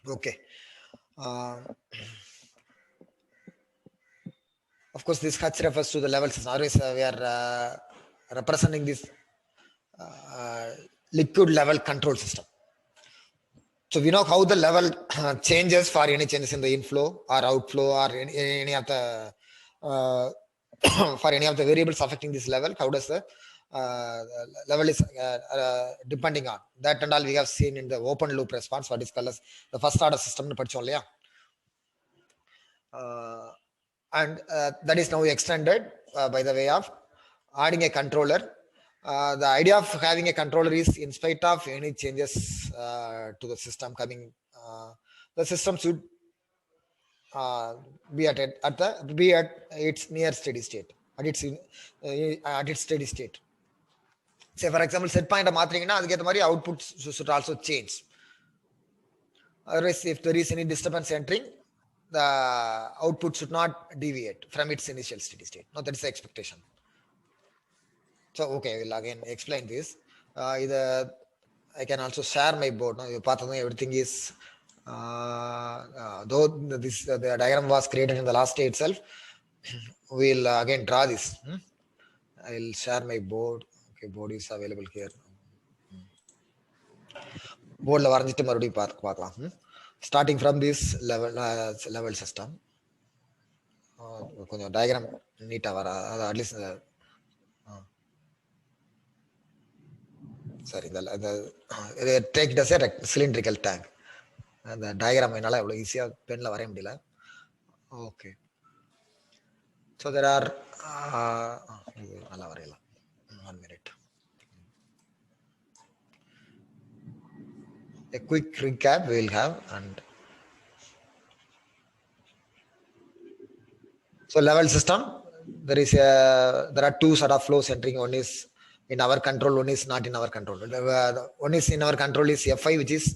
Okay. Uh, of course, this H refers to the level system. Always we are representing this uh, liquid level control system. So we know how the level changes for any changes in the inflow or outflow or any of the for any of the variables affecting this level. How does the level is depending on that and all we have seen in the open loop response. What is called as the first order system. And that is now extended by the way of adding a controller. The idea of having a controller is in spite of any changes to the system coming, the system should be at its near steady state, at its steady state. Say for example, set point மாத்திரீங்கன்னா அதுக்கு மாதிரி output should also change. Otherwise, if there is any disturbance entering, the output should not deviate from its initial steady state. No, that is the expectation. So, okay, I will again explain this. Either I can also share my board. No, everything is, though the diagram was created in the last day itself, we'll again draw this. I will share my board. Okay, board is available here. Board la varanjittu marudiyum paakalam. Starting from this level system. கொஞ்சம் diagram நீட்டா வர at least சரி இந்த take it as a cylindrical tank. அந்த diagram என்னால் இவ்வளோ ஈஸியாக பெனில் வரைய முடியல. ஓகே, ஸோ தெர் ஆர் இது நல்லா வரையலாம். 1 minute. A quick recap we will have. And so level system, there are two sort of flows entering. One is in our control, one is not in our control. One is in our control is Fi, which is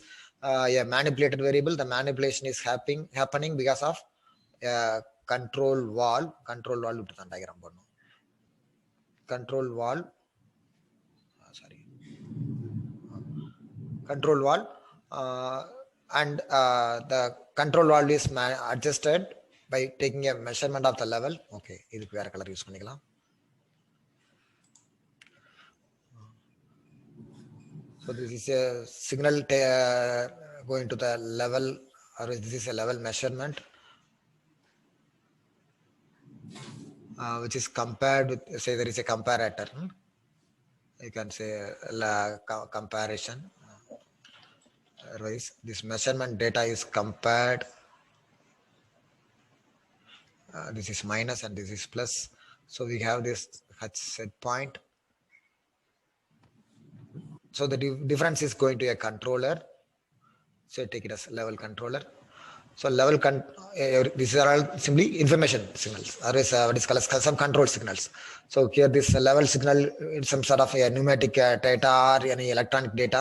a manipulated variable. The manipulation is happening because of control valve. Control valve diagram பண்ணும். Control valve, control valve, and the control valve is adjusted by taking a measurement of the level. Okay, இதுக்கு வேற colour use பண்ணிக்கலாம். So this is a signal going to the level, or this is a level measurement, which is compared with, say there is a comparator. You can say comparison. This measurement data is compared. This is minus and this is plus. So we have this set point. So the difference is going to a controller. So take it as level controller. So level these are all simply information signals, or what is called some control signals. So here this level signal is some sort of a pneumatic data or any electronic data,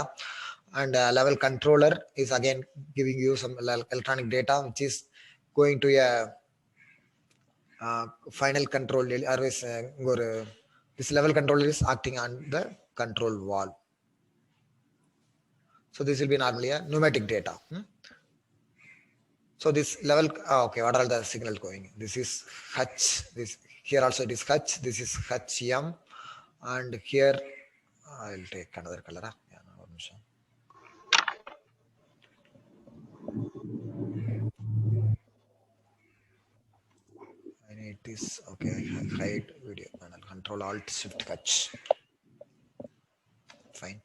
and level controller is again giving you some electronic data which is going to a final control. Always this level controller is acting on the control valve. So this will be normally a pneumatic data. So this level, okay, what are all the signals going? This is H. This here also it is H. This is HM, and here I will take another color. Yeah, and it is okay. Hide video panel. Control Alt Shift H. Fine.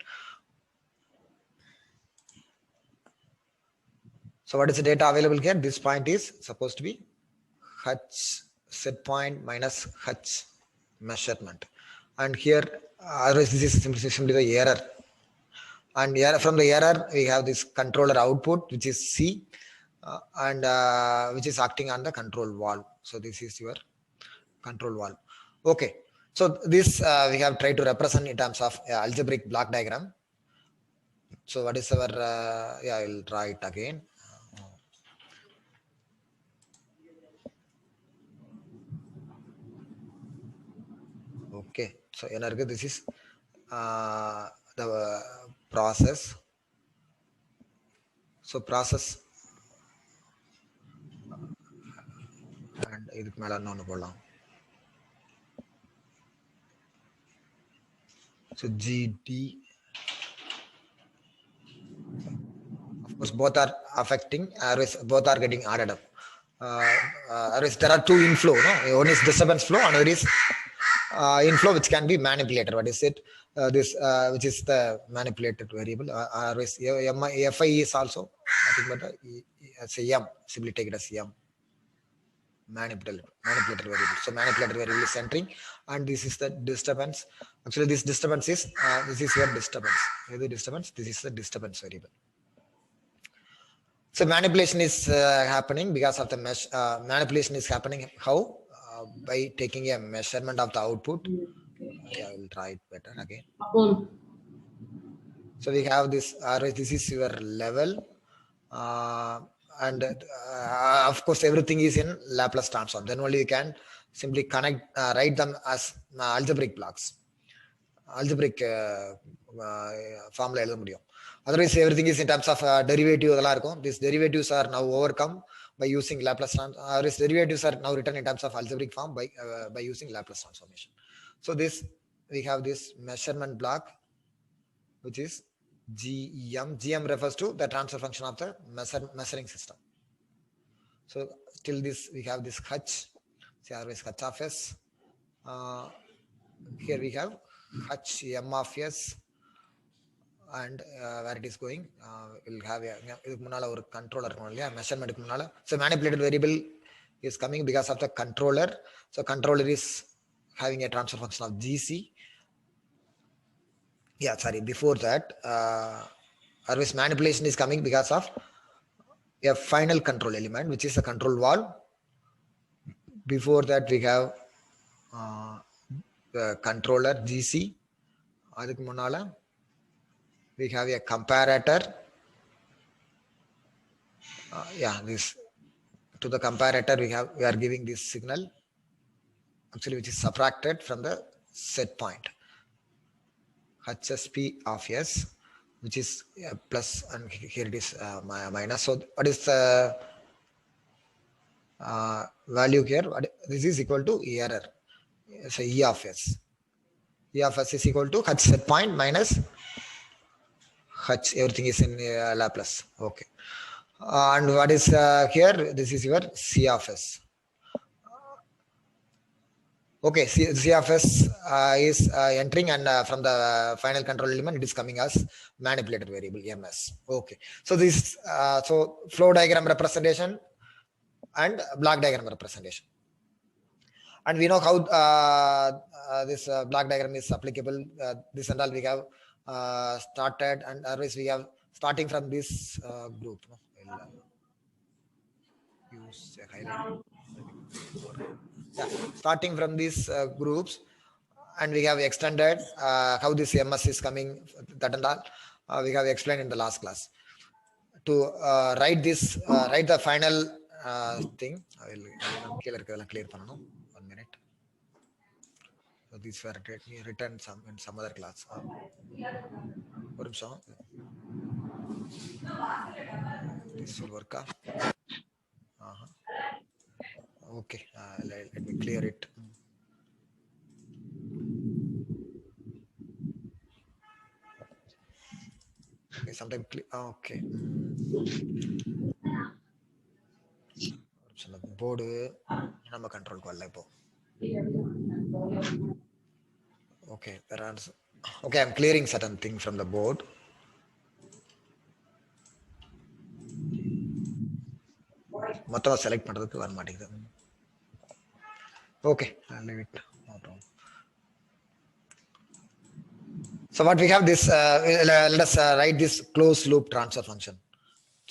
So what is the data available here? This point is supposed to be H set point minus H measurement, and here otherwise this is simply the error. And from the error we have this controller output which is C, and which is acting on the control valve. So this is your control valve. Okay, so this we have tried to represent in terms of algebraic block diagram. So what is our yeah, I will draw it again. Okay, so this is the process. So process இதுக்கு மேல இன்னொன்னு போடலாம். So GD, of course both are affecting, both are getting added up. There are two inflow, no? One is disturbance flow, another is inflow, which can be manipulated. What is it? This which is the manipulated variable. Fi is also nothing but as a m. Simply take it as m. Manipulated variable. So manipulated variable is entering, and this is the disturbance. Actually, this disturbance is this is your disturbance. The disturbance. This is the disturbance variable. So manipulation is happening because of the mesh. Manipulation is happening how? By taking a measurement of the output. I will try it better again. So we have this. This is your level, and of course everything is in Laplace transform. Then only you can simply connect, write them as algebraic blocks. Algebraic formula எழுத முடியும். Otherwise everything is in terms of derivative. These derivatives are now overcome by using Laplace transform. These derivatives are now written in terms of algebraic form by using Laplace transformation. So this we have this measurement block, which is GM. GM refers to the transfer function of the measuring system. So till this we have this H. See, always H of S. Here we have H M of S, and where it is going, we'll have a controller measurement. So manipulated variable is coming because of the controller. So controller is having a transfer function of GC. Yeah, sorry, before that always manipulation is coming because of a final control element, which is a control valve. Before that we have the controller GC. அதுக்கு முன்னால we have a comparator. This to the comparator we are giving this signal, actually, which is subtracted from the set point HSP of S, which is plus, and here it is minus. So what is the value here? This is equal to error. So E of S. E of S is equal to H set point minus H. Everything is in Laplace. Okay. And what is here? This is your C of S. Okay, C of S is entering, and from the final control element, it is coming as manipulated variable MS. Okay, so this so flow diagram representation and block diagram representation, and we know how this block diagram is applicable. This and all we have started, and otherwise we have starting from this group. No? Use a highlight. Yeah, starting from these groups, and we have extended how this MS is coming, that and all we have explained in the last class. To write this, write the final thing. I will clear pananum. 1 minute. So these were written in some other class. This will work. Okay, let me clear it. Okay, sometimes okay. Board number control ko. Okay, there are. Okay, I'm clearing certain thing from the board. மொத்தமா select பண்றதுக்கு வர மாட்டேங்குது. Okay, I'll leave it. No problem. So what we have this, let us write this closed loop transfer function.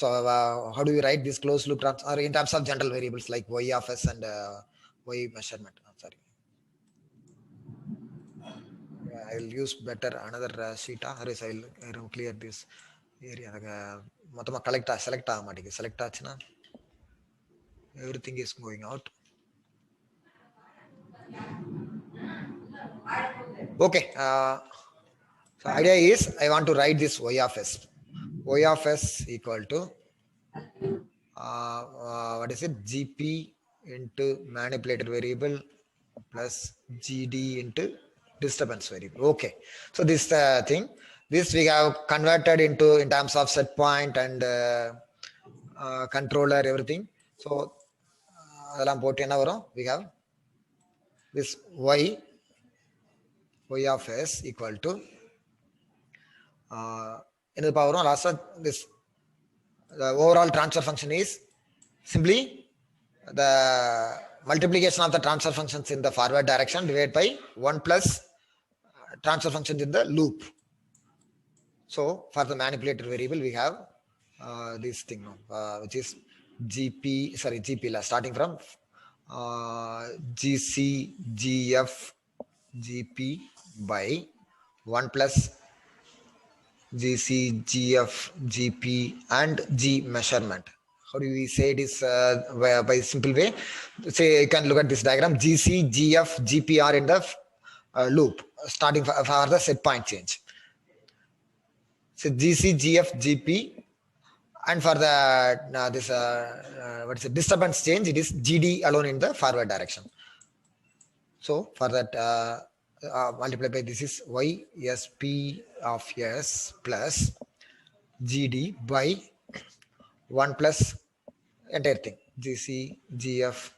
So how do we write this closed loop transfer, or in terms of general variables like y of s and y measurement? Sorry, I will use better another sheet. Otherwise I will clear this area. மொத்தமா select ஆக மாட்டேங்குது. Select ஆச்சுன்னா everything is going out. Okay. So idea is I want to write this y of s. Y of s equal to what is it? GP into manipulator variable plus GD into disturbance variable. Okay. So this thing, this we have converted into in terms of set point and controller, everything. So we have this y of s equal to in the power last this the overall transfer function is simply the multiplication of the transfer functions in the forward direction divided by 1 plus transfer functions in the loop. So for the manipulator variable, we have this thing, which is GP, starting from GC, GF, GP by 1 plus GC, GF, GP and G measurement. How do we say it is by simple way? Say you can look at this diagram. GC, GF, GP are in the loop starting for the set point change. So GC, GF, GP, and for the this what is it, disturbance change, it is GD alone in the forward direction. So for that multiply by this is YSP of S plus GD by 1 plus entire thing GC, GF,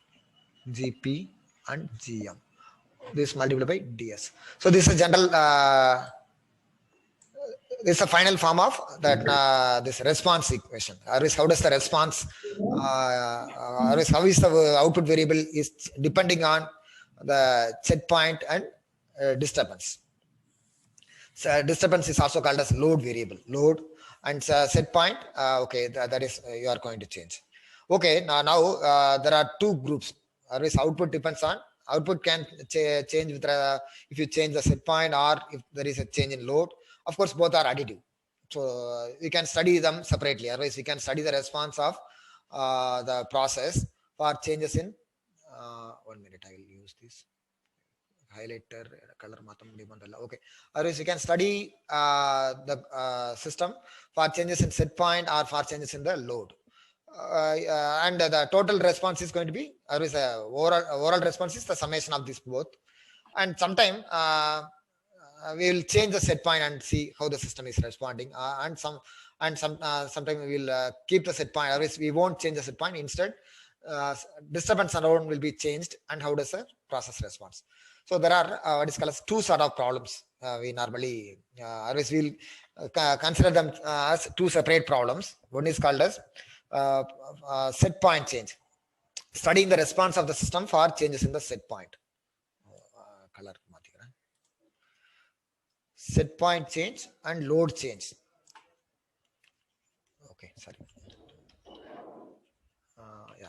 GP and GM. This multiplied by DS. So this is general. This is a final form of that this response equation. How does the response? How is the output variable is depending on the set point and disturbance. So disturbance is also called as load variable. Load and set point. Okay, that is you are going to change. Okay, now there are two groups. Output depends on output can change with if you change the set point or if there is a change in load. Of course, both are additive. So we can study them separately. Otherwise, we can study the response of the process for changes in. 1 minute, I will use this highlighter color. Okay. Otherwise, you can study the system for changes in set point or for changes in the load. And the total response is going to be overall response is the summation of this both. And sometime we will change the set point and see how the system is responding. Sometime we will keep the set point. Otherwise, we won't change the set point. Instead, disturbance alone will be changed. And how does the process response? So there are what is called as two sort of problems. We normally always will consider them as two separate problems. One is called as set point change, studying the response of the system for changes in the set point. Color set point change and load change. Okay, sorry. Yeah.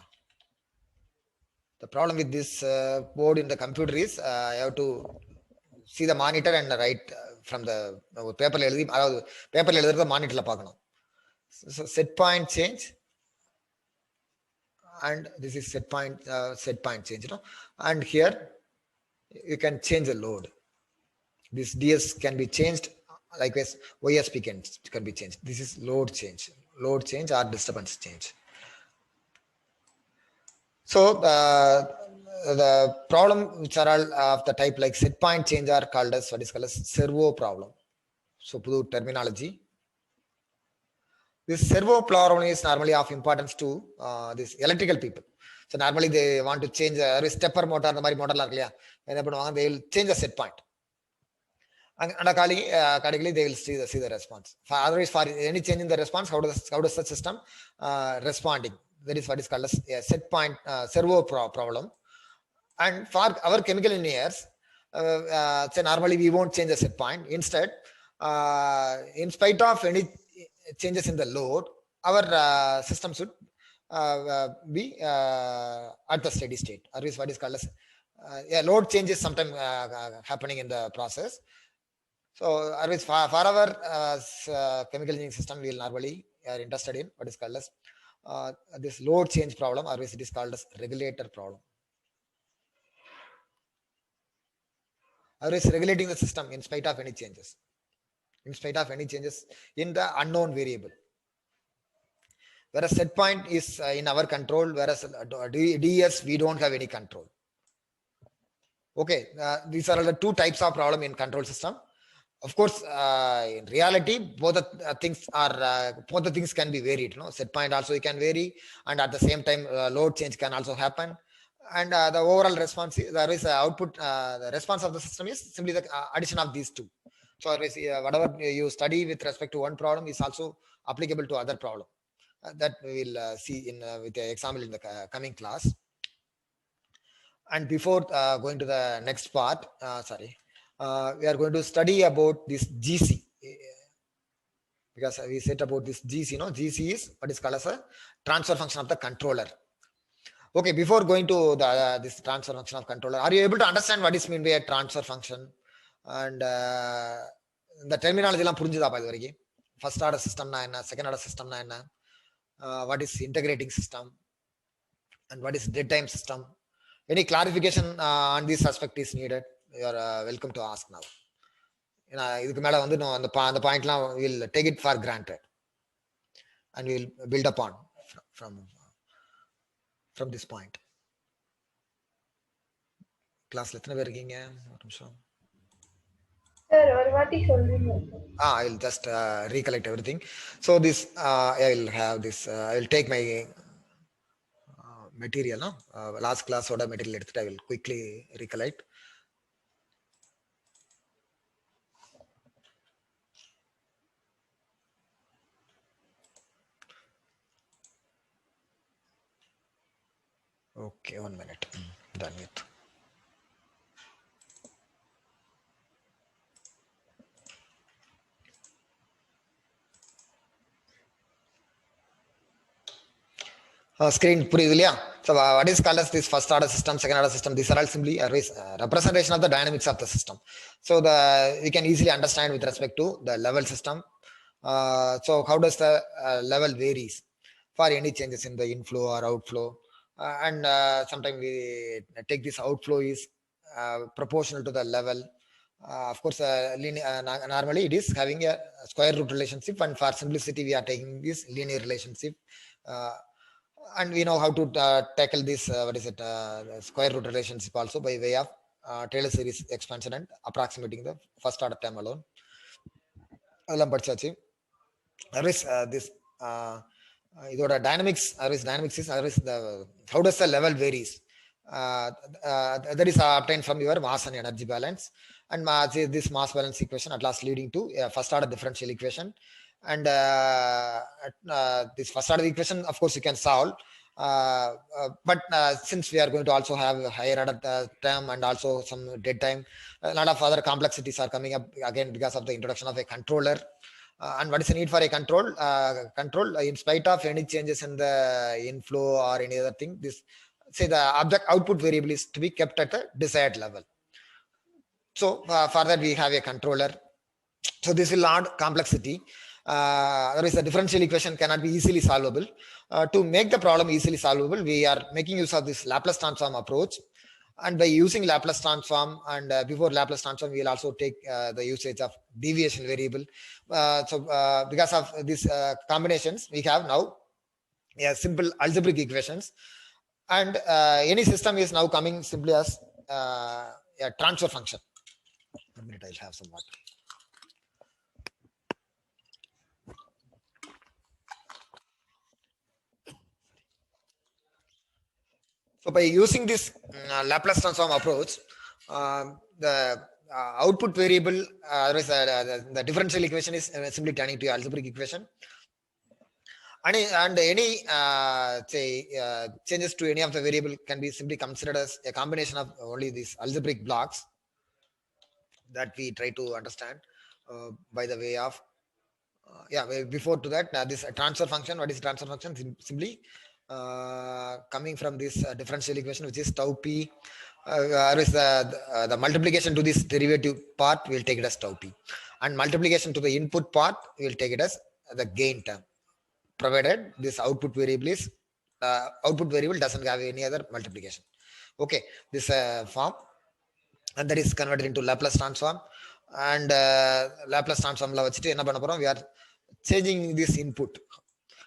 The problem with this board in the computer is I have to see the monitor and write from the paper. Paper the monitor. So set point change. And this is set point change, and here you can change the load. This DS can be changed, likewise YSP can be changed. This is load change or disturbance change. So the problem which are all of the type like set point change are called as what is called as servo problem. So pudu terminology. This servo problem is normally of importance to this electrical people. So normally they want to change a stepper motor, the motor they will change the set point. And accordingly they will see the response. Otherwise, for any change in the response, how does the system responding? That is what is called as a set point servo problem. And for our chemical engineers, so normally we won't change the set point. Instead, in spite of any changes in the load, our system should be at the steady state. Or is what is called as load changes sometimes happening in the process. So for our chemical engineering system, we will normally are interested in what is called as this load change problem, or it is called as regulator problem. Or is regulating the system in spite of any changes. In spite of any changes in the unknown variable. Whereas set point is in our control, whereas DS we don't have any control. Okay, these are the two types of problem in control system. Of course, in reality, both the things can be varied. Set point also can vary, and at the same time, load change can also happen. And the overall response, there is output. The response of the system is simply the addition of these two. So, whatever you study with respect to one problem is also applicable to other problem. That we will see in with the example in the coming class. And before going to the next part, we are going to study about this GC, because we said about this GC. GC is what is called as a transfer function of the controller. Okay, before going to the this transfer function of controller, are you able to understand what is meant by a transfer function? And the terminology எல்லாம் புரிஞ்சுதா இது வரைக்கும்? First order system na enna, second order system na enna, what is integrating system, and what is dead time system? Any clarification on this aspect is needed? You are welcome to ask now. இதுக்கு மேல வந்து அந்த பாயிண்ட்லாம் will take it for granted and we will build upon from this point. கிளாஸ்ல எத்தனை பேர் இருக்கீங்க? ஒரு நிமிஷம். Sir, ஒரு வாட்டி சொல்றீங்க. I will just recollect everything. So this I will have this. I will take my material. Last class order material எடுத்துட்டு I will quickly recollect. Okay, 1 minute. Done with. Screen புரியுது இல்லையா? So what is called as this first order system, second order system? These are all simply a representation of the dynamics of the system. So we can easily understand with respect to the level system. So how does the level varies for any changes in the inflow or outflow? And sometimes we take this outflow is proportional to the level. Of course, normally it is having a square root relationship, and for simplicity we are taking this linear relationship. And we know how to tackle this square root relationship also by way of Taylor series expansion and approximating the first order term alone. அதெல்லாம் படிச்சாச்சு. There is this இதோட dynamics is how does the level varies. That is obtained from your mass and energy balance, and this mass balance equation at last leading to first order differential equation. And this first order equation, of course, you can solve. But since we are going to also have a higher order term and also some dead time, a lot of other complexities are coming up again because of the introduction of a controller. And what is the need for a control? Control in spite of any changes in the inflow or any other thing, this say the object output variable is to be kept at the desired level. So for that we have a controller. So this will add complexity. There is a differential equation cannot be easily solvable. To make the problem easily solvable, we are making use of this Laplace transform approach. And by using Laplace transform, and before Laplace transform, we will also take the usage of deviation variable. So because of these combinations, we have now simple algebraic equations. And any system is now coming simply as a transfer function. 1 minute, I'll have some water. So by using this Laplace transform approach, the output variable, the differential equation is simply turning to algebraic equation. And any changes to any of the variable can be simply considered as a combination of only these algebraic blocks that we try to understand by the way of before to that this transfer function. What is transfer function? Simply coming from this differential equation, which is tau p, the multiplication to this derivative part, we'll take it as tau p, and multiplication to the input part, we'll take it as the gain term, provided this output variable doesn't have any other multiplication. Okay, this form, and that is converted into Laplace transform. And Laplace transform la vachittu enna panna porom, we are changing this input.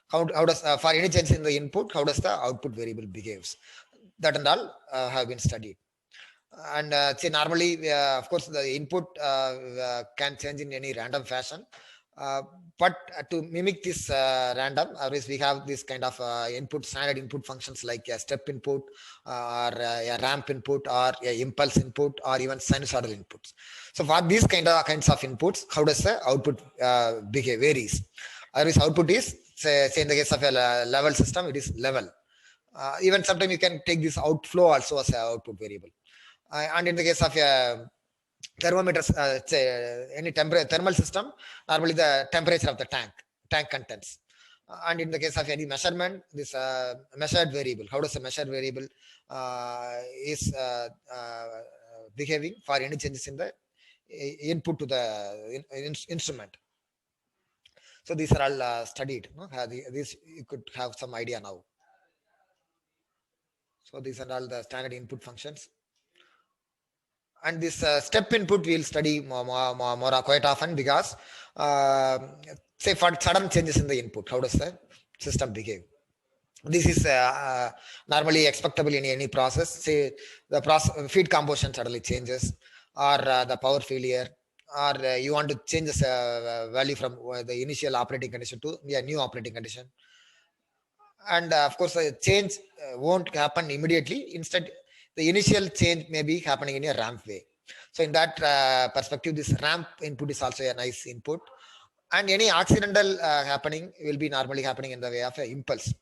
How does for any change in the input, how does the output variable behaves? That and all have been studied. And see, normally, of course, the input can change in any random fashion. But to mimic this random, always we have this kind of standard input functions like a step input, or a ramp input, or a impulse input, or even sinusoidal inputs. So for these kinds of inputs, how does the output behave? Varies. Always output is say in the case of a level system, it is level. Even sometimes you can take this outflow also as an output variable. And in the case of a thermometers, any thermal system, normally the temperature of the tank contents. And in the case of any measurement, this measured variable, how does the measured variable is behaving for any changes in the input to the instrument. So these are all studied. No? This you could have some idea now. So these are all the standard input functions. And this step input we'll study more quite often, because say for sudden changes in the input, how does the system behave? This is normally expectable in any process. Say the feed composition suddenly changes, or the power failure, or you want to change the value from the initial operating condition to a new operating condition. And of course, the change won't happen immediately. Instead, the initial change may be happening in a ramp way. So in that perspective, this ramp input is also a nice input. And any accidental happening will be normally happening in the way of an impulse.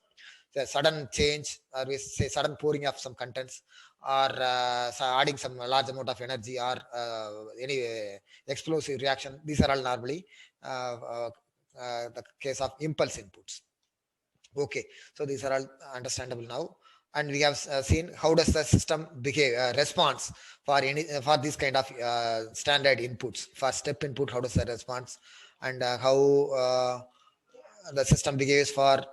The sudden change, or we say sudden pouring of some contents, or adding some large amount of energy, or any explosive reaction. These are all normally the case of impulse inputs. Okay, so these are all understandable now, and we have seen how does the system behave, response for for this kind of standard inputs. For step input, how does the response, and how the system behaves for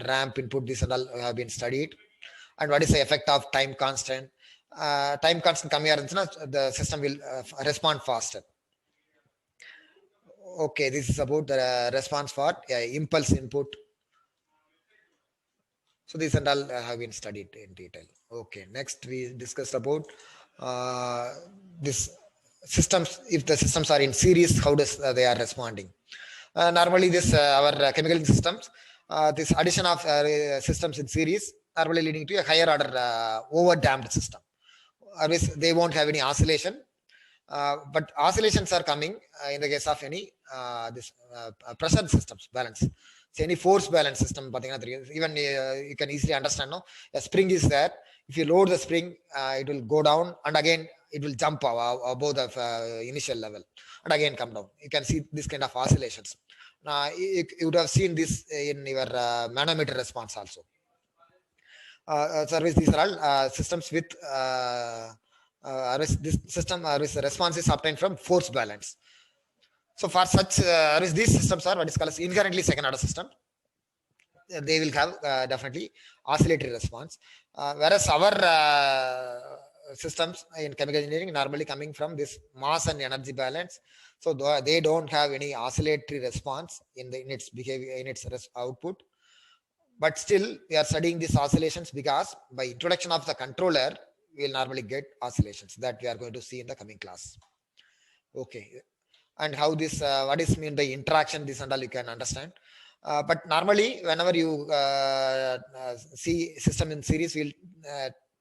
ramp input. These and all have been studied. And what is the effect of time constant? Time constant come here, the system will respond faster. Okay, this is about the response for impulse input. So these and all have been studied in detail. Okay, next we discussed about this systems. If the systems are in series, how does they are responding? Normally, this our chemical systems, this addition of systems in series normally leading to a higher order over damped system. Always they won't have any oscillation, but oscillations are coming in the case of any this pressure systems balance. So any force balance system, even you can easily understand. No, a spring is there. If you load the spring, it will go down, and again it will jump above the initial level, and again come down. You can see this kind of oscillations. You would have seen this in your manometer response also. Service, these are all systems with this system response is obtained from force balance. So for such these systems are what is called as inherently second order system. They will have definitely oscillatory response, whereas our systems in chemical engineering normally coming from this mass and energy balance. So they don't have any oscillatory response in its behavior, in its output. But still, we are studying these oscillations because by introduction of the controller, we will normally get oscillations that we are going to see in the coming class. Okay, and how this, what is mean by interaction, this and all you can understand. But normally, whenever you see system in series, we'll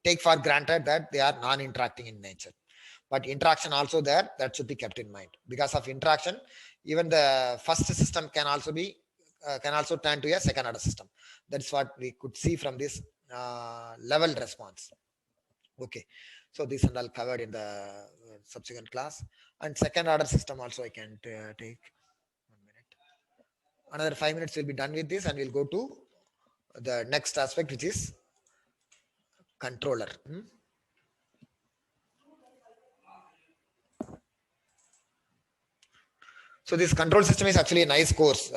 take for granted that they are non-interacting in nature. But interaction also there, that should be kept in mind. Because of interaction, even the first system can also be turn to a second order system. That's what we could see from this level response. Okay, so this and all covered in the subsequent class. And second order system also I can take 1 minute. Another 5 minutes will be done with this, and we'll go to the next aspect, which is controller. So this control system is actually a nice course.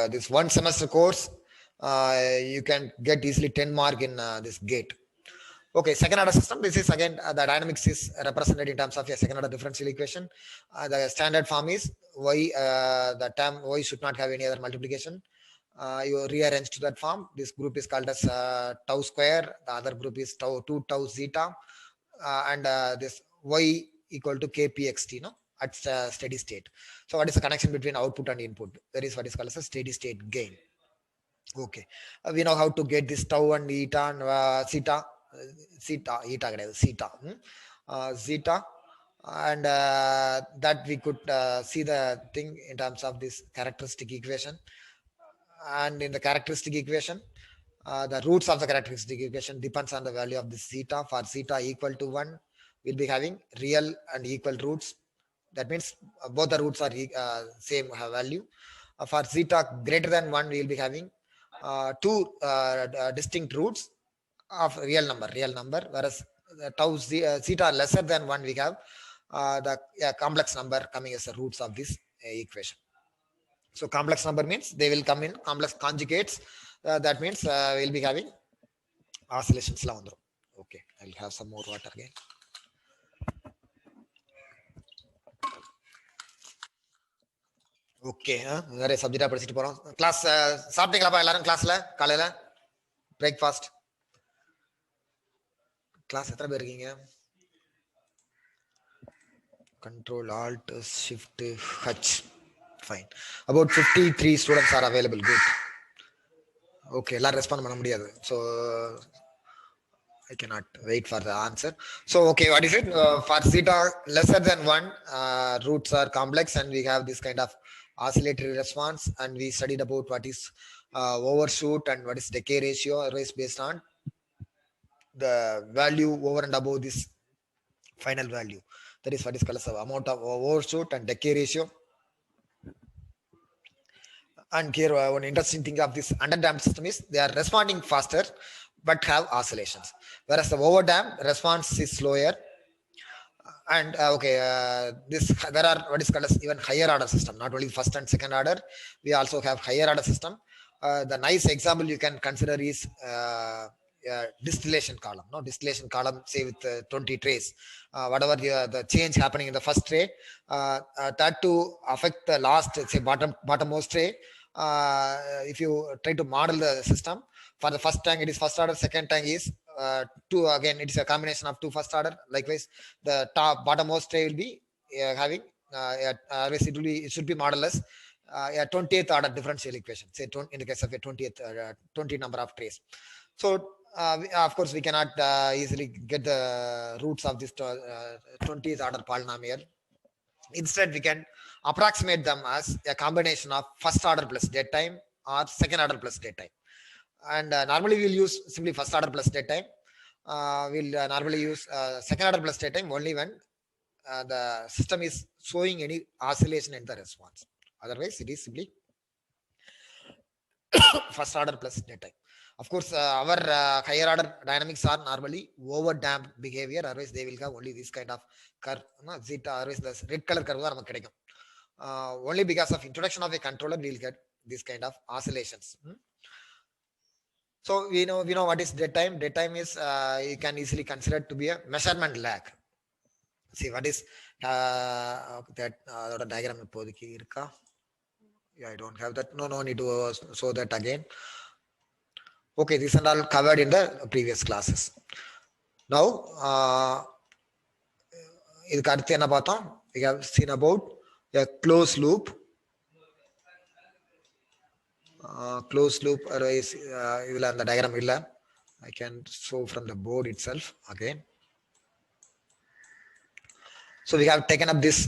This 1 semester course, you can get easily 10 mark in this gate. Okay, second order system. This is again the dynamics is represented in terms of a second order differential equation. The standard form is y. The term y should not have any other multiplication. you rearrange to that form. This group is called as tau square. The other group is tau 2 tau zeta, and this y equal to kpxt, no, at steady state. So what is the connection between output and input? There is what is called as a steady state gain. Okay, we know how to get this tau and eta and zeta, and that we could see the thing in terms of this characteristic equation. And in the characteristic equation, the roots of the characteristic equation depends on the value of this zeta. For zeta equal to 1, we'll be having real and equal roots. That means both the roots are same value. For zeta greater than 1, we will be having two distinct roots of real number, whereas tau zeta lesser than 1, we have the complex number coming as the roots of this equation. So complex number means they will come in complex conjugates. That means we'll be having oscillations. Okay, I'll have some more water again. Okay, நிறைய சப்ஜெக்டா படிச்சிட்டு போறோம். Class சாப்பிட்டீங்களாப்பா எல்லாரும் கிளாஸ்ல காலையில breakfast? Class எத்தனை பேர் இருக்கீங்க? Control Alt Shift H. Fine. About 53 students are available. Good. Okay, எல்லாரும் ரெஸ்பாண்ட் பண்ண முடியாது. So I cannot wait for the answer. So okay, what is it? For zeta lesser than 1, roots are complex, and we have this kind of oscillatory response, and we studied about what is overshoot and what is decay ratio is based on the value over and above this final value. That is what is called as the amount of overshoot and decay ratio. And here one interesting thing of this underdamped system is they are responding faster but have oscillations, whereas the overdamped response is slower. And this there are what is called as even higher order system, not only first and second order, we also have higher order system. The nice example you can consider is distillation column. No, distillation column, say with 20 trays, whatever the change happening in the first tray, that to affect the last, say bottommost tray. If you try to model the system, for the first tank it is first order, second tank is two, again it is a combination of two first order. Likewise, the bottommost tray will be having it should be modeled as a 20th order differential equation, say in the case of a 20 number of trays. So of course we cannot easily get the roots of this 20th order polynomial. Instead, we can approximate them as a combination of first order plus dead time or second order plus dead time. And normally we'll use simply first order plus dead time. We'll normally use second order plus dead time only when the system is showing any oscillation in the response. Otherwise, it is simply first order plus dead time. Of course, our higher order dynamics are normally over damped behavior. Otherwise, they will have only this kind of curve, zeta. Otherwise, the red color curve is not. Only because of introduction of a controller, we will get this kind of oscillations. So we know what is dead time. Dead time is you can easily consider to be a measurement lag. See what is that diagram. Yeah, I don't have that. No need to show that again. Okay, these are all covered in the previous classes. Now, we have seen about a closed loop. Closed loop is the diagram. I can show from the board itself again. So we have taken up this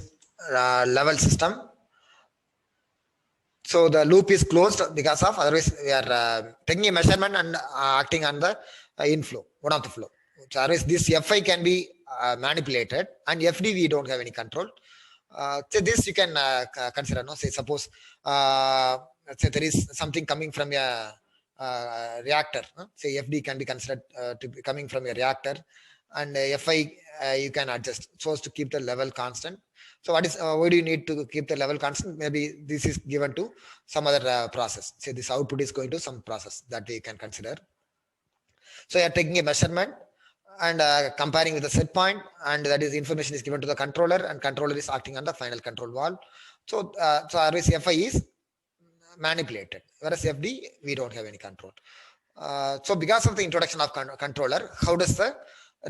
level system. So the loop is closed because of, otherwise we are taking a measurement and acting on the inflow, one of the flow. So otherwise this Fi can be manipulated, and Fd we don't have any control. So this you can consider. No, say suppose say there is something coming from a reactor. Say Fd can be considered to be coming from a reactor, and Fi you can adjust so as to keep the level constant. So what is why do you need to keep the level constant? Maybe this is given to some other process. Say this output is going to some process that we can consider. So you are taking a measurement and comparing with the set point, and that is information is given to the controller, and controller is acting on the final control valve. So otherwise Fi is manipulated. Whereas FD, we don't have any control. So because of the introduction of controller, how does the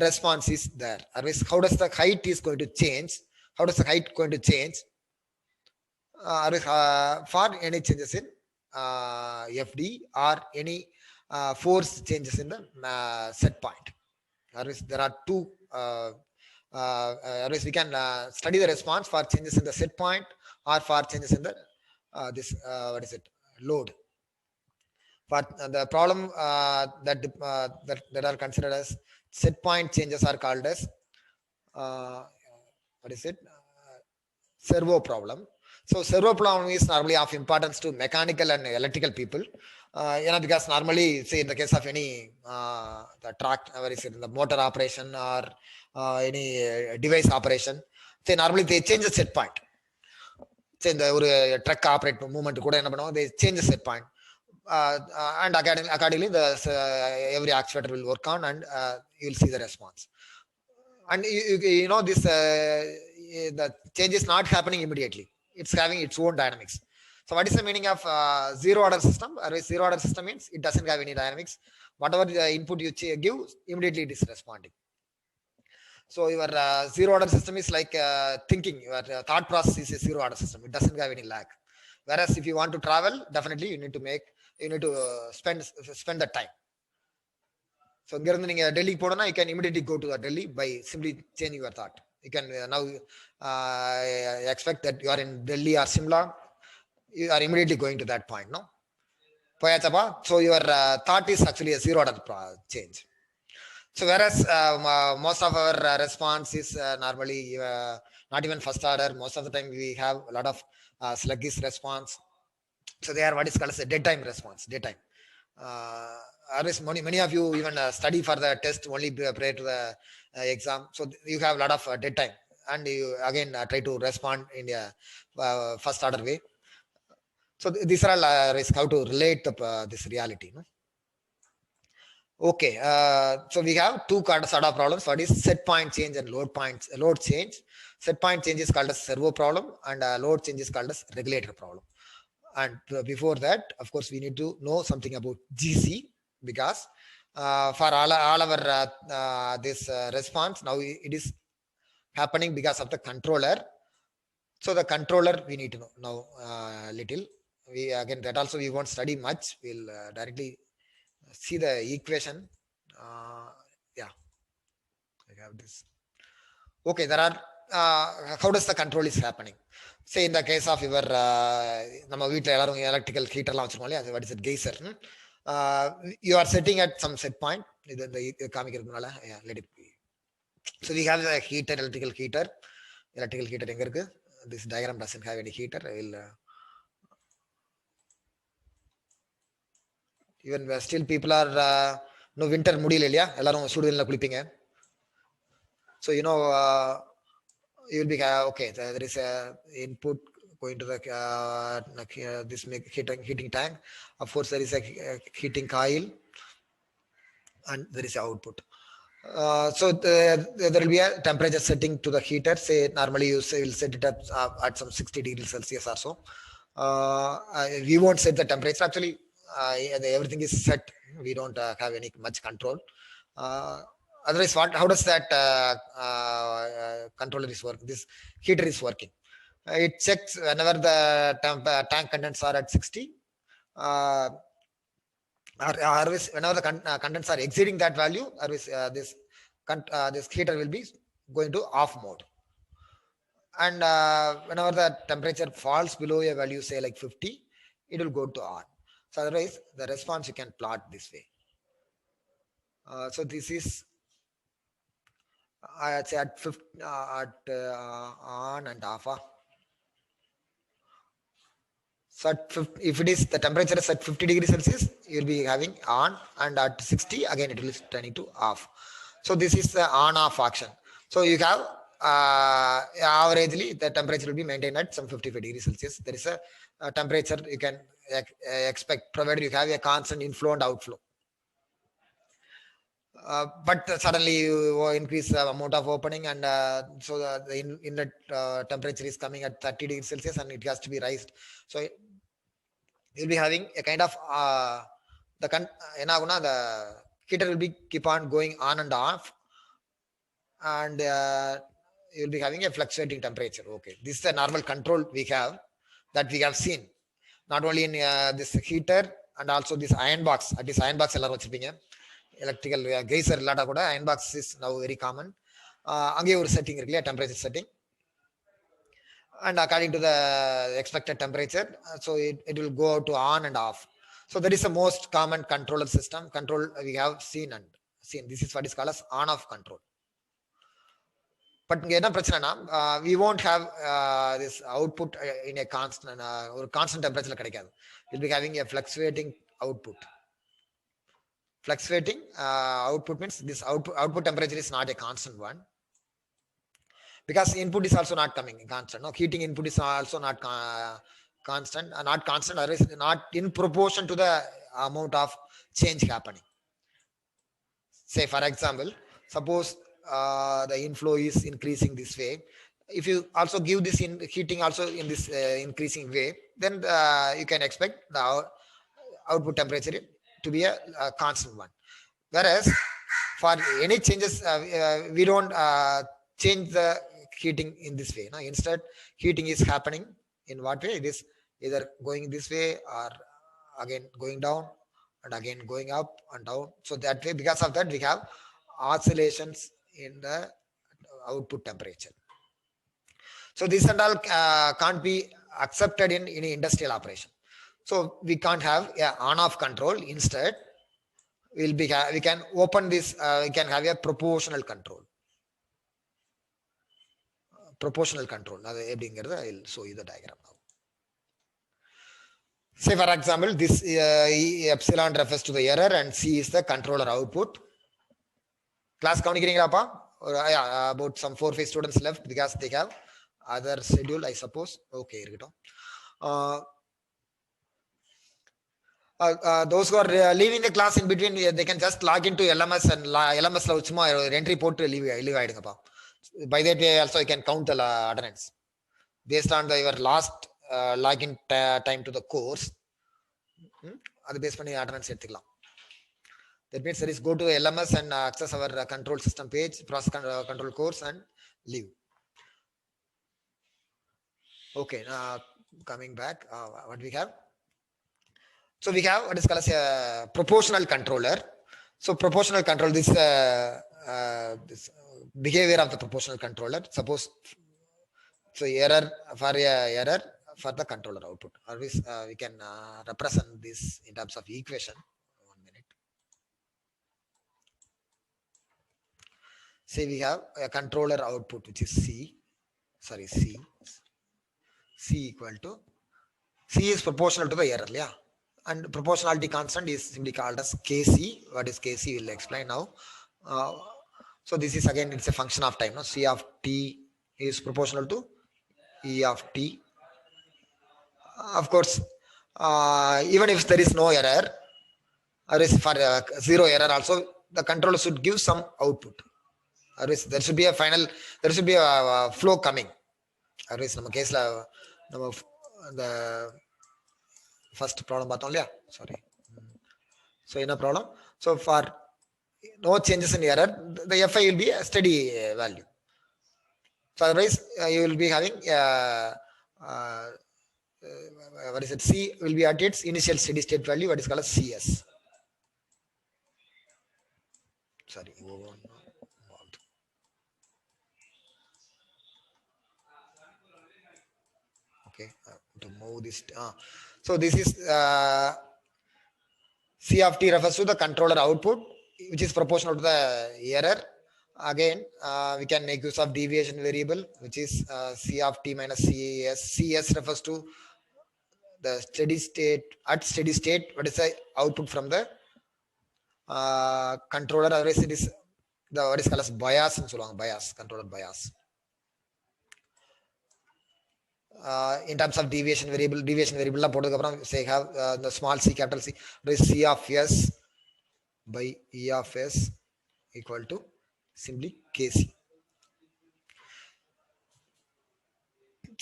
response is there? Otherwise, how does the height is going to change? How does the height going to change? For any changes in FD or any force changes in the set point. Otherwise, there are two. Otherwise, we can study the response for changes in the set point or for changes in the what is it, load. For the problem that are considered as set point changes are called as what is it? Servo problem. So servo problem is normally of importance to mechanical and electrical people. Because normally, say in the case of any the track, where is it, the motor operation or any device operation, say normally they change the set point. Say in the truck operate movement, they change the set point. And accordingly, every actuator will work on, and you will see the response. And you know this the change is not happening immediately. It's having its own dynamics. So what is the meaning of zero order system? Zero order system means it doesn't have any dynamics. Whatever the input you give, immediately it is responding. So your zero order system is like thinking. Your thought process is a zero order system. It doesn't have any lag. Whereas if you want to travel, definitely you need to spend the time. So Delhi, you can immediately go to Delhi by simply changing your thought. You can now expect that you are in Delhi or Simla. You are immediately going to that point, no? So your thought is actually a zero order change. So whereas most of our response is normally not even first order. Most of the time we have a lot of sluggish response. So they are what is called as a dead time response. Dead time. Many of you even study for the test only prior to the exam. So you have a lot of dead time, and you again try to respond in a first order way. So these are all how to relate this reality. No? Okay, so we have two sort of problems. What is set point change and load change? Set point change is called as servo problem, and load change is called as regulator problem. And before that, of course, we need to know something about GC, because for all our this response now it is happening because of the controller. So the controller we need to know little. We again that also we won't study much. We'll directly see the equation. Yeah, I have this. Okay, there are how does the control is happening? Say in the case of your electrical heater, what is it, geyser? You are setting at some set point. Let it be. So we have a heater, electrical heater. This diagram doesn't have any heater. I will even still people are no winter mudilya. So you know you will be okay. There is a input going to the this heating tank. Of course, there is a heating coil, and there is a output. So there will be a temperature setting to the heater. Say normally you will set it up at some 60 degrees Celsius or so. We won't set the temperature. Actually, everything is set. We don't have any much control. Otherwise, how does that controller is working? This heater is working. It checks whenever the tank contents are at 60. Whenever the contents are exceeding that value, this heater will be going to off mode. And whenever the temperature falls below a value, say like 50, it will go to on. So otherwise, the response you can plot this way. So this is I'd say at 50, on and off. So if it is the temperature is at 50 degrees Celsius, you'll be having on, and at 60 again it will be turning to off. So this is the on-off action. So you have averagely the temperature will be maintained at some 55 degrees Celsius. There is a temperature you can expect, provided you have a constant inflow and outflow. But suddenly you increase the amount of opening, and so the inlet temperature is coming at 30 degrees Celsius, and it has to be raised. So you'll be having a kind of the heater will be keep on going on and off, and you'll be having a fluctuating temperature. Okay, this is the normal control we have that we have seen not only in this heater and also this iron box. At this iron box எல்லாரும் வச்சிருப்பீங்க. Electrical geyser இல்லாட்டா கூட iron box is now very common. அங்கே ஒரு setting இருக்கு இல்லையா, temperature setting, and according to the expected temperature, so it will go to on and off. So that is the most common controller system control we have seen. This is what is called as on off control. But இங்க என்ன பிரச்சனைனா, we won't have this output in a constant or constant temperature கிடைக்காது. We'll be having a fluctuating output. Fluctuating output means this output temperature is not a constant one, because input is also not coming constant. No, heating input is also not constant, or is not in proportion to the amount of change happening. Say for example, suppose the inflow is increasing this way. If you also give this in heating also in this increasing way, then you can expect the output temperature to be a constant one. Whereas for any changes, we don't change the heating in this way. No? Instead, heating is happening in what way? It is either going this way or again going down and again going up and down. So that way, because of that, we have oscillations in the output temperature. So this and all can't be accepted in any industrial operation. So we can't have on-off control. Instead, we can open this. We can have a proportional control. Proportional control. I'll show you the diagram now. Say for example, this epsilon refers to the error and C is the controller output. Class கவனிக்கிறீங்களாப்பா? About some 4-5 students left because they have other schedule, I suppose. Okay, இருக்கட்டும். Those who are leaving the class in between, they can just log into LMS and LMS la சும்மா entry போட்டு leave ஆயிடுங்கப்பா. By that way also you can count the attendance based on your last login time to the course. அது base பண்ணி attendance எடுத்துக்கலாம். That means there is go to LMS and access our control system page, process control course, and leave. Okay, coming back, what we have? So we have what is called as a proportional controller. So proportional control, this behavior of the proportional controller. Suppose so error for the controller output. Always we can represent this in terms of equation. Say we have a controller output which is C equal to C is proportional to the error, yeah, and proportionality constant is simply called as Kc. What is Kc? We'll explain now. So this is again, it's a function of time. No? C of t is proportional to E of t. Of course, even if there is no error, or is for zero error also, the controller should give some output. There should be a final, there should be a flow coming. நம்ம கேஸ்ல நம்ம the first problem பார்த்தோம் இல்லையா? Sorry. So என்ன problem? So for no changes in error, the Fi will be a steady value. So otherwise you will be having what is it? C will be at its initial steady state value, what is called as CS. Sorry. To move this. So this is C of t refers to the controller output, which is proportional to the error. Again, we can make use of deviation variable, which is C of t minus CS. CS refers to the steady state. At steady state, what is the output from the controller? Otherwise, it is the what is called as bias and so long. Bias, controller bias. In terms of deviation variable la போட்டதுக்கு அப்புறம் say have the small c capital C, C of S by E of S equal to simply Kc.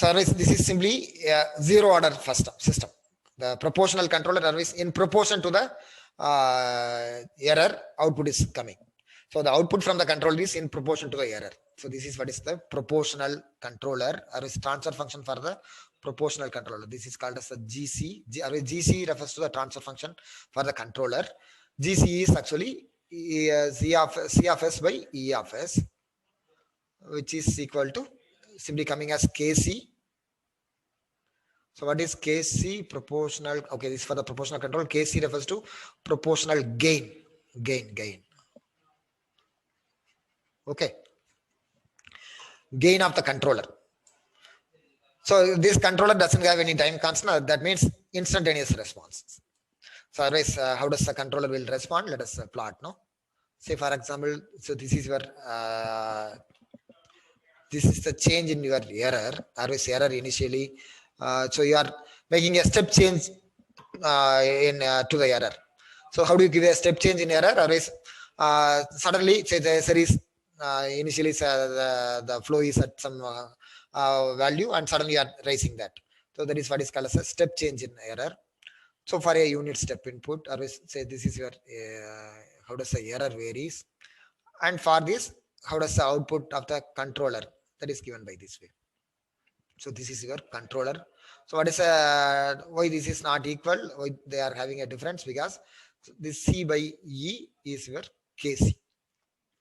So this is simply a zero order first system. The proportional controller is in proportion to the error, output is coming. So the output from the controller is in proportion to the error. So this is what is the proportional controller, or is transfer function for the proportional controller. This is called as the GC. GC refers to the transfer function for the controller. GC is actually C of S by E of S, which is equal to simply coming as KC. So what is KC? Proportional. Okay, this is for the proportional control. KC refers to proportional gain. Gain. Okay. Gain of the controller. So this controller doesn't have any time constant. That means instantaneous response. So otherwise, how does the controller will respond? Let us plot. No. Say for example, so this is your this is the change in your error. Otherwise, error initially. So you are making a step change to the error. So how do you give a step change in error? Otherwise, suddenly say the series initially the flow is at some value, and suddenly you are raising that. So that is what is called as a step change in error. So for a unit step input, or say this is your how does the error varies, and for this, how does the output of the controller, that is given by this way. So this is your controller. So what is why this is not equal? Why they are having a difference? Because this C by E is your KC.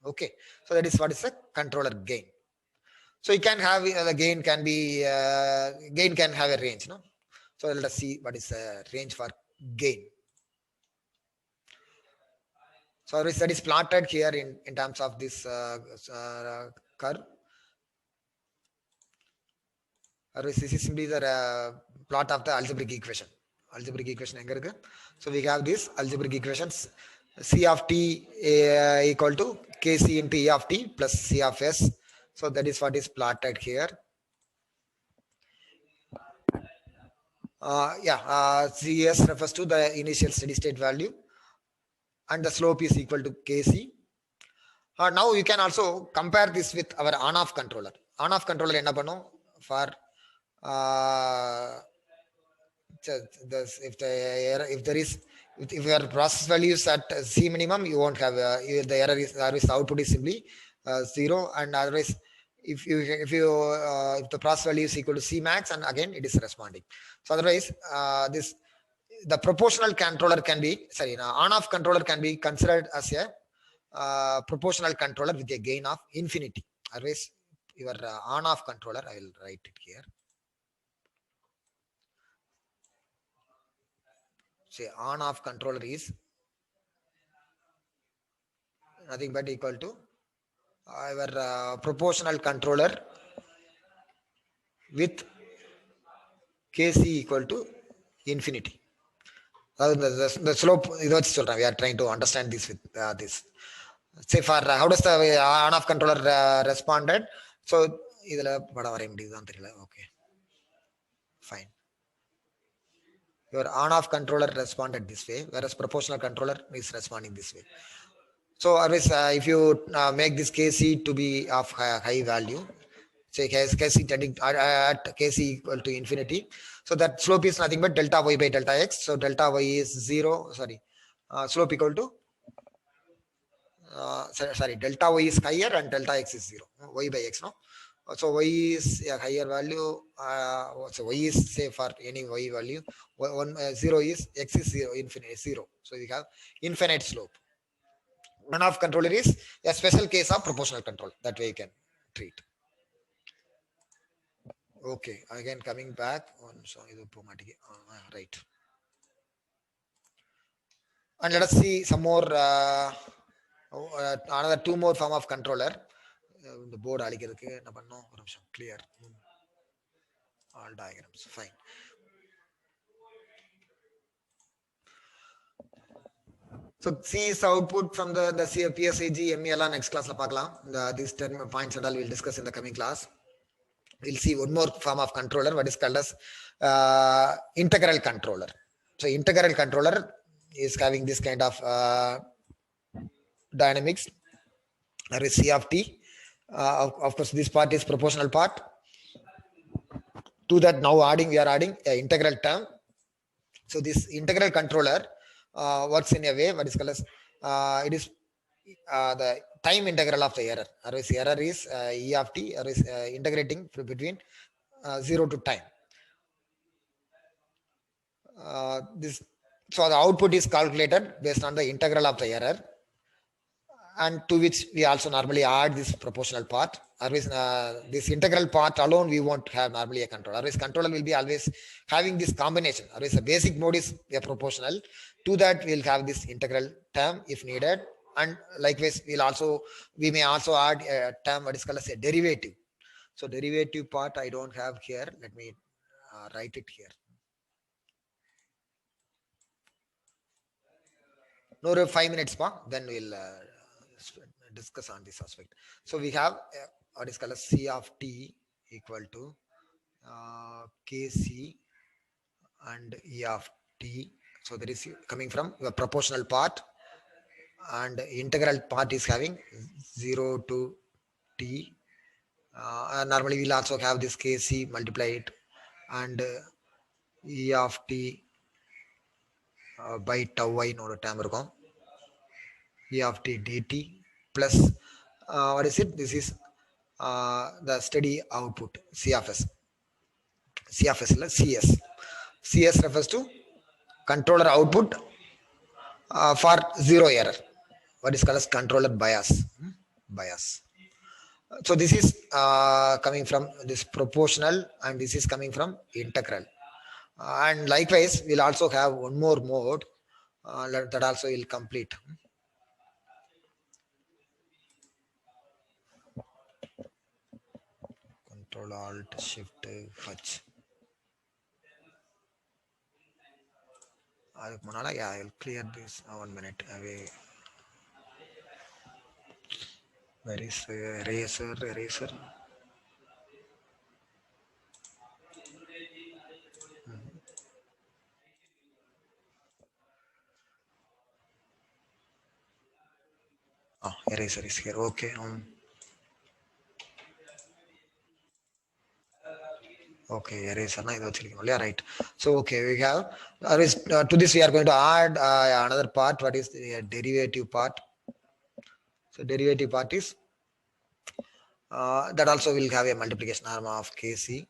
Okay, so that is what is the controller gain. So you can have the gain can be gain can have a range, no? So let us see what is the range for gain. So that is plotted here in terms of this curve. This is simply the plot of the algebraic equation. So we have this algebraic equations. C of t equal to Kc into E of t plus C of S. So that is what is plotted here. Cs refers to the initial steady state value, and the slope is equal to Kc. Now you can also compare this with our on-off controller. On-off controller enna pannum for if your process value is at C minimum, you won't have the error is the output is simply 0, and otherwise if the process value is equal to C max, and again it is responding. So otherwise the proportional controller can be on-off controller can be considered as a proportional controller with a gain of infinity. Otherwise your on-off controller, I will write it here. Say on-off controller is nothing but equal to our proportional controller with Kc equal to infinity. The slope, we are trying to understand this with this. Say for how does the on-off controller responded? So okay, fine. Your on-off controller responded this way, whereas proportional controller is responding this way. So always if you make this Kc to be of high value, say Kc tending at Kc equal to infinity, so that slope is nothing but delta y by delta x. So delta y is 0. Slope equal to delta y is higher and delta x is 0. Y by x, no. So y is a higher value. So y is, say for any y value, 0 is x is 0, infinite 0. So we have infinite slope. On-off controller is a special case of proportional control. That way you can treat. Okay, again coming back on right. And let us see some more another two more form of controller. The board clear all diagrams. Fine. So C is output from the PSAG, MEL next class these 10 points and all we'll discuss in the coming class. We'll see one more form of controller, what is called as integral controller. So integral controller is having this kind of dynamics. There is C of t. Of course, this part is proportional part. To that, now we are adding an integral term. So this integral controller works in a way what is called as it is the time integral of the error. Otherwise, error is e of t, or is integrating between 0 to time. This so the output is calculated based on the integral of the error, and to which we also normally add this proportional part. Otherwise, this integral part alone we won't have normally a controller. Otherwise, controller will be always having this combination. Otherwise, the basic mode is a proportional. To that, we'll have this integral term if needed, and likewise, we may also add a term what is called as a derivative. So derivative part I don't have here. Let me write it here. No, 5 minutes, then we'll discuss on this aspect. So we have what is called as C of t equal to Kc and E of t. So that is coming from the proportional part, and integral part is having 0 to t. And normally we'll also have this Kc multiplied and E of t by tau I no term இருக்கும். E of t dt plus what is it? This is the steady output C of S. C of S, CS. CS refers to controller output for zero error. What is called as controller bias. Bias. So this is coming from this proportional, and this is coming from integral. And likewise, we'll also have one more mode that also will complete. Control Alt Shift H. Yeah, I'll clear this 1 minute away. Where is eraser? Eraser. Oh, eraser is here. Okay. Okay, eraser. Yeah, right. So okay, we have to this we are going to add another part. What is the derivative part? So derivative part is that also will have a multiplication arm of Kc.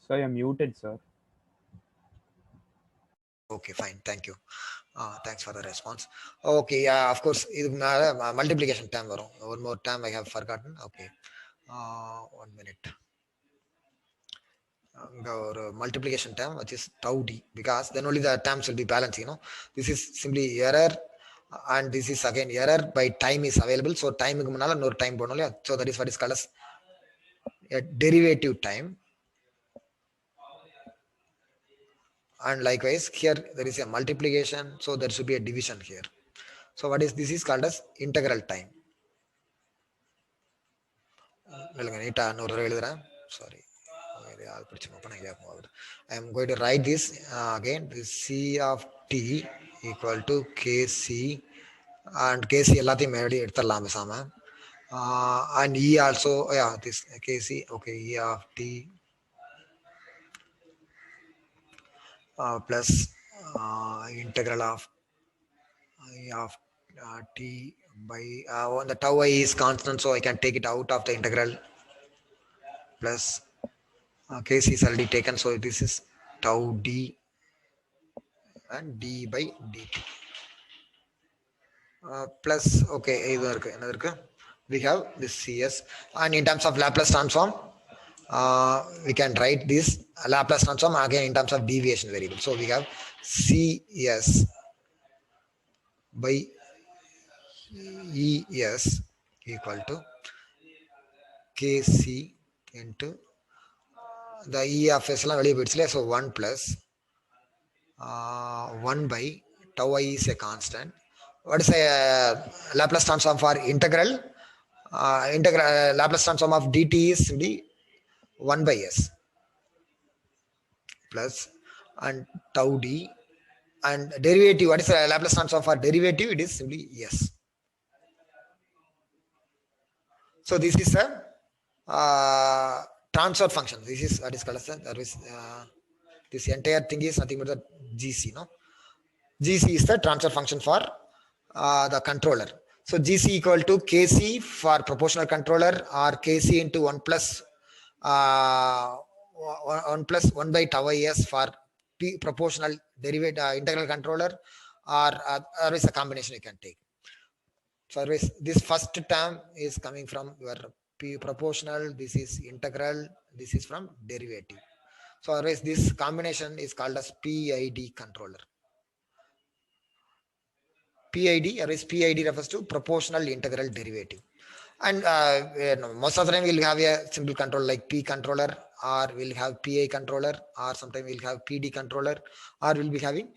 Sir, you're muted, sir. Okay, fine. Thank you. Thanks for the response. Okay, yeah, of course, multiplication term. One more term I have forgotten. Okay, 1 minute. Our multiplication term, which is tau d, because then only the terms will be balanced. This is simply error, and this is again error by time is available. So time no time. So that is what is called as a derivative time. And likewise, here there is a multiplication, so there should be a division here. So what is this is called as integral time. Sorry. I am going to write this again. This C of t equal to Kc, and Kc எல்லாத்தையும் மேடி எடுத்துடலாம் பேசாம. And E also, yeah, this Kc, okay, E of t plus integral of I of t by the tau I is constant, so I can take it out of the integral, plus Kc is already taken, so this is tau d and d by dt. Plus, okay, we have this CS, and in terms of Laplace transform, we can write this Laplace transform again in terms of deviation variable. So we have CS by ES equal to Kc into the E of S வெளியே போயிடுச்சுல, so 1 plus 1 by tau I is a constant. What is a Laplace transform for integral? Laplace transform of dt is 1 by s plus and tau d. And derivative, what is the Laplace transform for derivative? It is simply s. So this is a transfer function. This is what is called as this entire thing is nothing but the GC. No, GC is the transfer function for the controller. So GC equal to KC for proportional controller, or KC into 1 plus 1 by tau is for P proportional derivative integral controller, or is a combination you can take. So always this first term is coming from your P proportional, this is integral, this is from derivative. So always this combination is called as PID controller. PID, always PID refers to proportional integral derivative. And most of the time we'll have a simple control like P controller, or we'll have PI controller, or sometimes we'll have PD controller, or we'll be having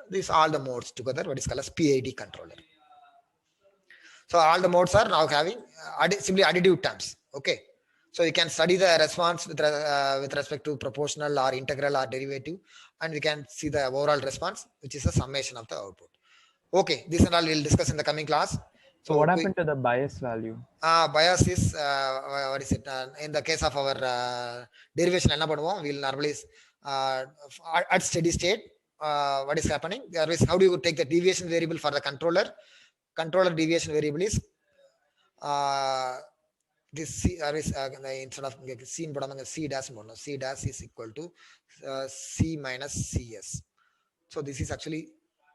this all the modes together, what is called as PID controller. So all the modes are now having simply additive terms. Okay. So you can study the response with respect to proportional or integral or derivative, and we can see the overall response, which is a summation of the output. Okay, this and all we'll discuss in the coming class. So what happened to the bias value? Bias is what is it? In the case of our derivation, we'll normally at steady state. What is happening? How do you take the deviation variable for the controller? Controller deviation variable is this C, instead of C in C dash, C dash is equal to C minus CS. So this is actually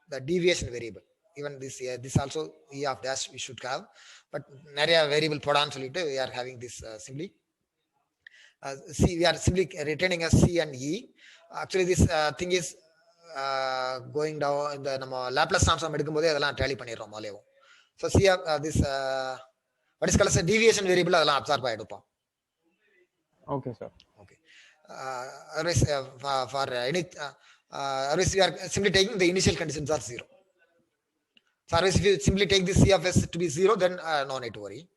the deviation variable. Even this also E of dash we should have, but nariya variable podan solittu we are having this simply C, we are simply retaining as C and E. Actually this thing is going down in the Laplace transform edukumbodhu adala tally pannirom molevo. So C this what is called as a deviation variable adala absorb aidupom. Okay, sir. Okay. Otherwise for any otherwise we are simply taking the initial conditions are 0. So otherwise if you simply take this C of S to be 0, then no need to worry.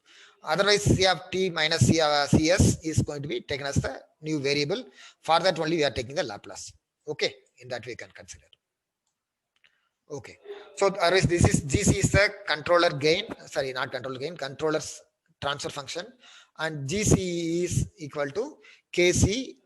Otherwise C of T minus CS is going to be taken as the new variable. For that only we are taking the Laplace. Okay, in that way you can consider. Okay, so otherwise this is GC is the controller gain, sorry, not controller gain, controller's transfer function, and GC is equal to KC.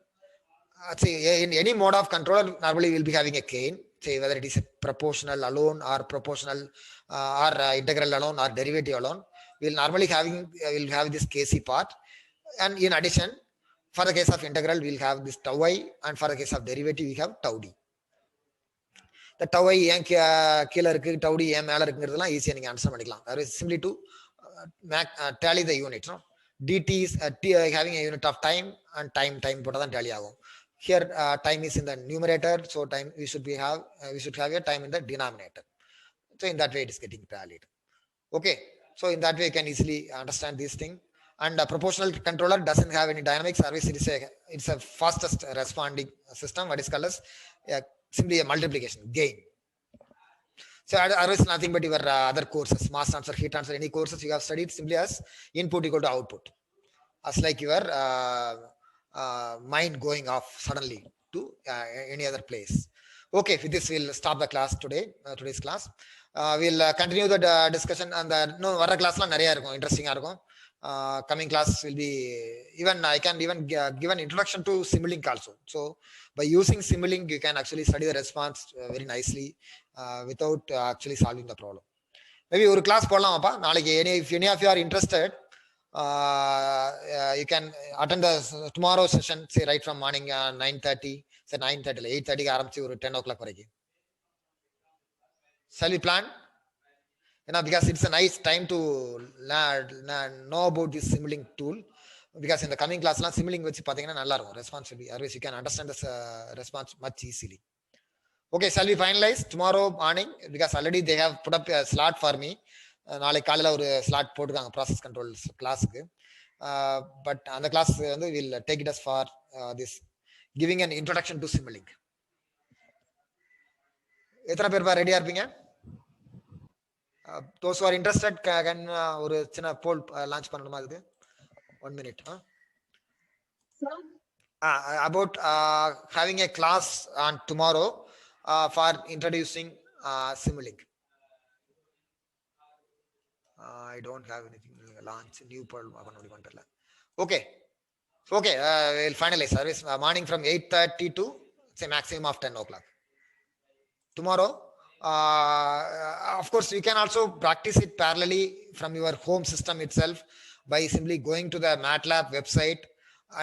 Say in any mode of controller normally we'll be having a gain, say whether it is a proportional alone or proportional or integral alone or derivative alone, we'll normally we'll have this KC part. And in addition, for the case of integral we'll have this tau I, and for the case of derivative we have tau D. The tau I ஏன் கீழே இருக்கு, tau D ஏன் மேல இருக்குங்கிறதெல்லாம் ஈஸியா நீங்க understand பண்ணிக்கலாம். That is simply to tally the units. No, dt is having a unit of time, and time போட்டா தான் tally ஆகும். Here time is in the numerator, so time we should have a time in the denominator. So in that way it is getting tallied. Okay, so in that way you can easily understand this thing. And a proportional controller doesn't have any dynamics service. It's a fastest responding system, what is called as simply a multiplication gain. So otherwise nothing but your other courses, mass transfer, heat transfer, any courses you have studied, simply as input equal to output, as like your mind going off suddenly to any other place. Okay, with this we'll stop the class today, today's class. We'll continue the discussion, and the vara class la nariya irukum, interesting ah irukum. Coming class will be even I can even give an introduction to Simulink also. So by using Simulink you can actually study the response very nicely without actually solving the problem. Maybe ஒரு class போடலாமாப்பா நாளைக்கு. If any of you are interested, you can attend the tomorrow session, say right from morning 9:30, say 9:30 8:30 ஆரம்பிச்சு ஒரு 10 o'clock வரைக்கும். Shall we plan? Because it's a nice time to know about this Simulink tool, because in the coming class Simulink வச்சு பாத்தீங்கன்னா நல்லா இருக்கும் response will be, otherwise you can understand this response much easily. Okay, shall we finalize tomorrow morning, because already they have put up a slot for me. நாளைக்கு காலையில ஒரு slot போட்டுருக்காங்க process control கிளாஸுக்கு. But அந்த class வந்து will take it as far this giving an introduction to Simulink. எத்தனை பேர் ரெடியா இருப்பீங்க? Those who are interested can ஒரு சின்ன போல் லான்ச் பண்ணணுமா? அதுக்கு 1 minute. about having a class on tomorrow for introducing Simulink. I don't have anything launch new problem. Okay. Okay, we'll finalize service morning from 8:30 to say maximum of 10 o'clock. Tomorrow, of course, you can also practice it parallelly from your home system itself by simply going to the MATLAB website.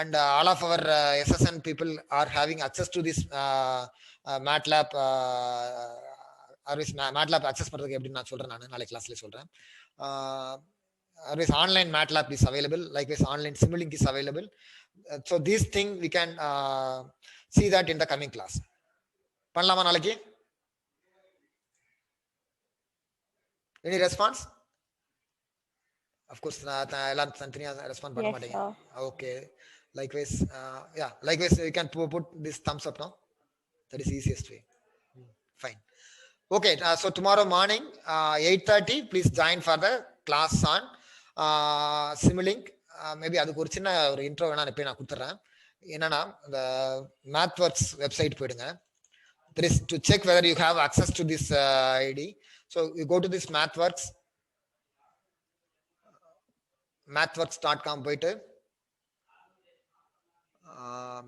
And all of our SSN people are having access to this MATLAB. MATLAB access பண்றதுக்கு எப்படி நான் சொல்றேன் நான் நாளை கிளாஸ்ல சொல்றேன். Otherwise online MATLAB is available, likewise online Simulink is available. So these things we can see that in the coming class. பண்ணலாமா நாளைக்கு? Any response? Of course, எல்லாரும் தனித்தனியா ரெஸ்பாண்ட் பண்ண மாட்டீங்க. Okay. Likewise, yeah. Likewise, you can put this thumbs up now. That is easiest way. Fine. Okay. So tomorrow morning, 8:30, please join for the class on Simulink. Maybe அதுக்கு ஒரு சின்ன ஒரு intro வேணா இப்போ நான் கொடுத்துறேன். என்னன்னா இந்த MathWorks வெப்சைட் போயிடுங்க. There is to check whether you have access to this ID. So you go to this mathworks.com போயிட்டு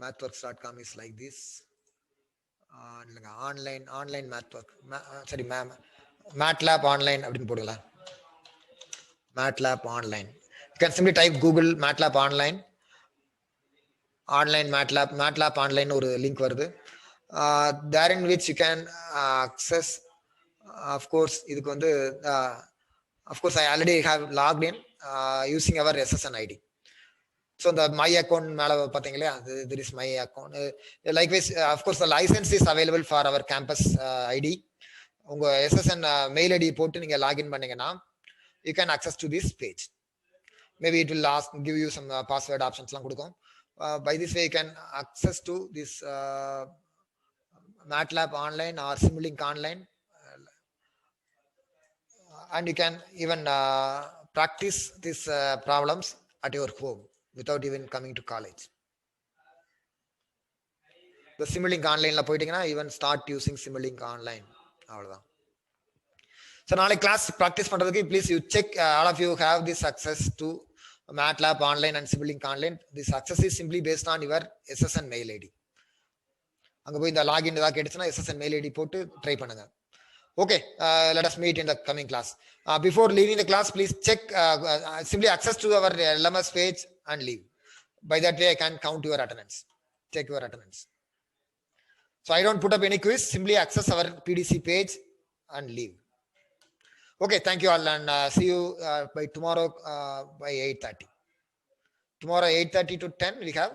mathworks.com is like this. Online mathwork. Sorry, MATLAB online அப்படின்னு போடுங்களா. MATLAB online. You can simply type Google MATLAB online. Online MATLAB online ஒரு link வருது. There in which you can access. Of course, இதுக்கு வந்து of course I already have logged in using our SSN ID. So the my account மேல பாத்தீங்களா, there is my account. Likewise, of course, the license is available for our campus ID. உங்க SSN mail ID போட்டு நீங்க login பண்ணீங்கன்னா you can access to this page. Maybe it will give you some password options லாம் கொடுக்கும். By this way, you can access to this MATLAB online or Simulink online, and you can even practice these problems at your home without even coming to college. The Simulink online la போயிட்டீங்கன்னா even start using Simulink online. அவ்வளவுதான். So நாளை class practice பண்றதுக்கு please you check all of you have this access to MATLAB online and Simulink online. This access is simply based on your SSN mail ID. அங்க போய் இந்த login ஏதாவது கேட்டுச்சுன்னா SSN mail ID போட்டு try பண்ணுங்க. Okay, let us meet in the coming class. Before leaving the class, please check, simply access to our LMS page and leave. By that way, I can count your attendance. Check your attendance. So I don't put up any quiz, simply access our PDC page and leave. Okay, thank you all, and see you by tomorrow by 8:30. Tomorrow 8:30 to 10 we have